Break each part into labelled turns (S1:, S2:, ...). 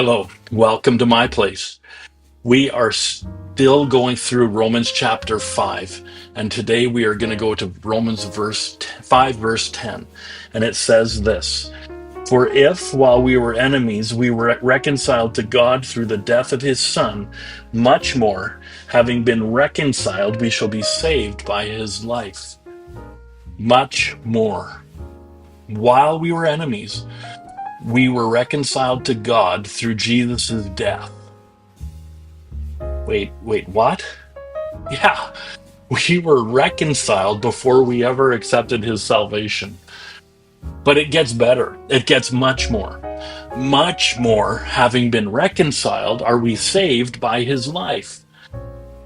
S1: Hello, welcome to my place. We are still going through Romans chapter 5, and today we are going to go to Romans 5, verse 10. And it says this: For if, while we were enemies, we were reconciled to God through the death of his Son, much more, having been reconciled, we shall be saved by his life. Much more. While we were enemies, we were reconciled to God through Jesus' death. Wait, what? Yeah, we were reconciled before we ever accepted his salvation. But it gets better. It gets much more. Much more, having been reconciled, are we saved by his life.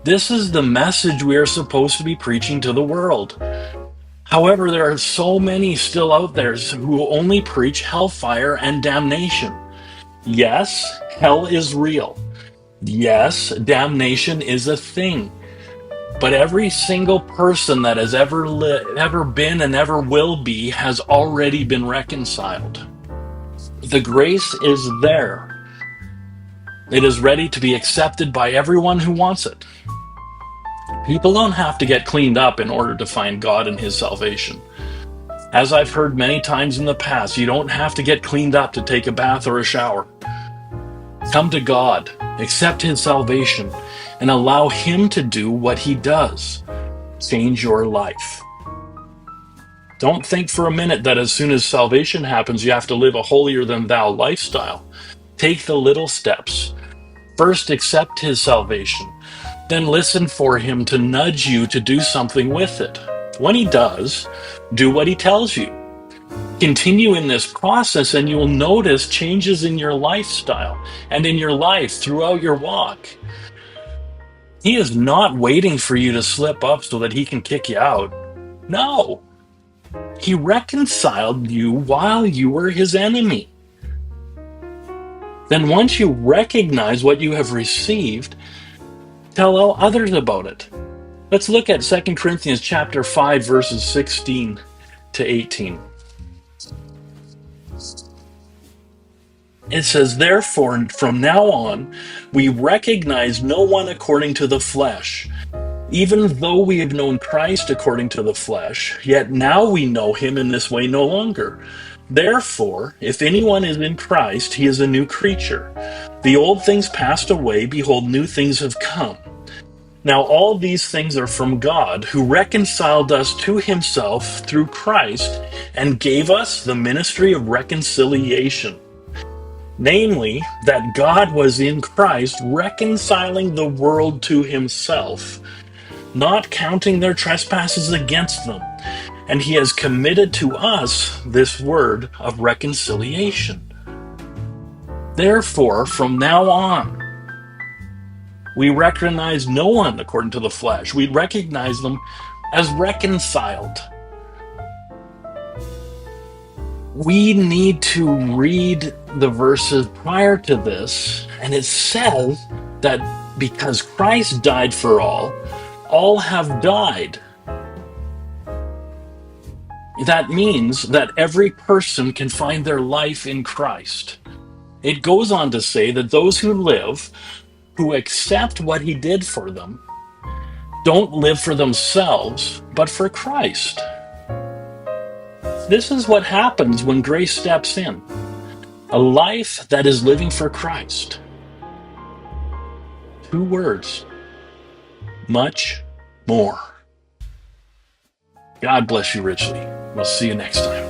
S1: This is the message we are supposed to be preaching to the world. However, there are so many still out there who only preach hellfire and damnation. Yes, hell is real. Yes, damnation is a thing. But every single person that has ever been and ever will be has already been reconciled. The grace is there. It is ready to be accepted by everyone who wants it. People don't have to get cleaned up in order to find God and his salvation. As I've heard many times in the past, you don't have to get cleaned up to take a bath or a shower. Come to God, accept his salvation, and allow him to do what he does: change your life. Don't think for a minute that as soon as salvation happens, you have to live a holier than thou lifestyle. Take the little steps. First, accept his salvation. Then listen for him to nudge you to do something with it. When he does, do what he tells you. Continue in this process and you'll notice changes in your lifestyle and in your life throughout your walk. He is not waiting for you to slip up so that he can kick you out. No. He reconciled you while you were his enemy. Then once you recognize what you have received, tell all others about it. Let's look at 2 Corinthians chapter 5, verses 16 to 18. It says, Therefore, from now on, we recognize no one according to the flesh. Even though we have known Christ according to the flesh, yet now we know him in this way no longer. Therefore, if anyone is in Christ, he is a new creature. The old things passed away, behold, new things have come. Now all these things are from God, who reconciled us to himself through Christ and gave us the ministry of reconciliation. Namely, that God was in Christ reconciling the world to himself, not counting their trespasses against them. And he has committed to us this word of reconciliation. Therefore, from now on, we recognize no one according to the flesh. We recognize them as reconciled. We need to read the verses prior to this, and it says that because Christ died for all have died. That means that every person can find their life in Christ. It goes on to say that those who live, who accept what he did for them, don't live for themselves, but for Christ. This is what happens when grace steps in. A life that is living for Christ. 2 words. Much more. God bless you richly. We'll see you next time.